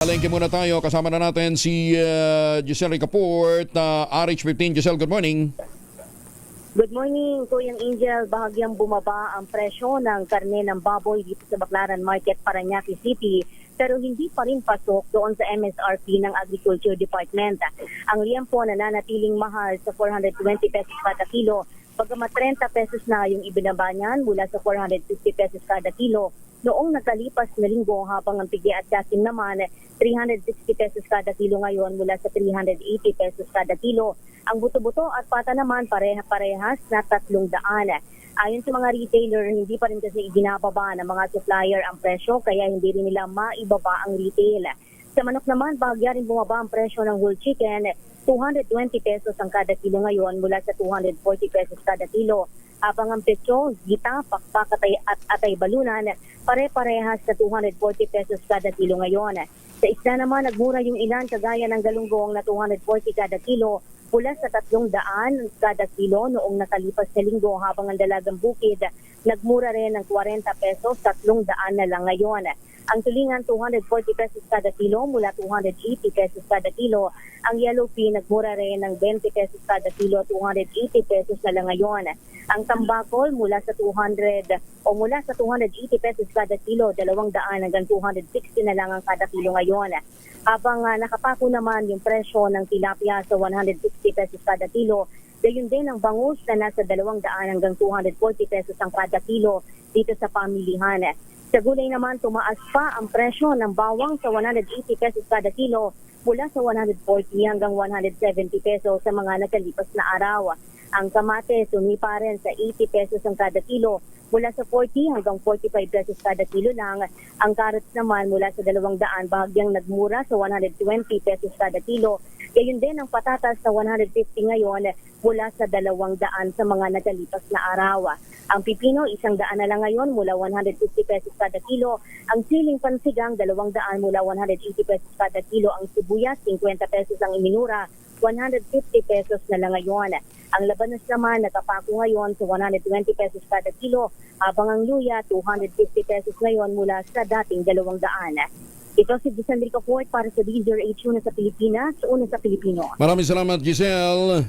Palengke muna tayo. Kasama na natin si Giselle Ricaport, RH15. Giselle, good morning. Good morning, Kuyang Angel. Bahagyang bumaba ang presyo ng karne ng baboy dito sa Baclaran Market, Parañaque City, pero hindi pa rin pasok doon sa MSRP ng Agriculture Department. Ang liempo nananatiling mahal sa 420 pesos kada kilo, bagamat 30 pesos na yung ibinaba niyan mula sa 450 pesos kada kilo noong nakalipas na linggo, habang ang pigi at gasin naman 360 pesos kada kilo ngayon mula sa 380 pesos kada kilo. Ang buto-buto at pata naman pareha-parehas na 300. Ayon sa mga retailer, hindi pa rin kasi iginababa ng mga supplier ang presyo, kaya hindi rin nila maibaba ang retail. Sa manok naman, bahagya rin bumaba ang presyo ng whole chicken, 220 pesos ang kada kilo ngayon mula sa 240 pesos kada kilo. Habang ang presyo, gita, pakpak at atay balunan, pare-parehas sa 240 pesos kada kilo ngayon. Sa isda naman, nagmura yung ilan kagaya ng galunggong na 240 kada kilo mula sa 300 kada kilo noong nakalipas na linggo, habang ang dalagang bukid nagmura rin ng 40 pesos, 300 na lang ngayon. Ang tulingan 240 pesos kada kilo mula 280 pesos kada kilo. Ang yellow pea nagmura rin ng 20 pesos kada kilo, 280 pesos na lang ngayon. Ang tambakol mula sa 280 pesos kada kilo, 200 hanggang 260 na lang ang kada kilo ngayon. Habang nakapako naman yung presyo ng tilapia sa 160 pesos kada kilo, gayon din ang bangus na nasa 200 hanggang 240 pesos ang kada kilo dito sa pamilihan. Sa gulay naman, tumaas pa ang presyo ng bawang sa 180 pesos kada kilo mula sa 140 hanggang 170 pesos sa mga nakalipas na araw. Ang kamates sumipa rin sa 80 pesos ang kada kilo mula sa 40 hanggang 45 pesos kada kilo lang. Ang carrots naman mula sa 200 bahagyang nagmura sa 120 pesos kada kilo. Gayon din ang patatas sa 150 ngayon mula sa 200 sa mga nakalipas na araw. Ang pipino, 100 na lang ngayon mula 150 pesos kada kilo. Ang siling pansigang, 200 mula 180 pesos kada kilo. Ang sibuyas, 50 pesos ang iminura, 150 pesos na lang ngayon. Ang labanos naman, nakapako ngayon sa 120 pesos kada kilo, habang ang luya, 250 pesos ngayon mula sa dating 200. Ito si Giselle Ricaport para sa DZRH, una sa Pilipinas, una sa Pilipino. Maraming salamat, Giselle.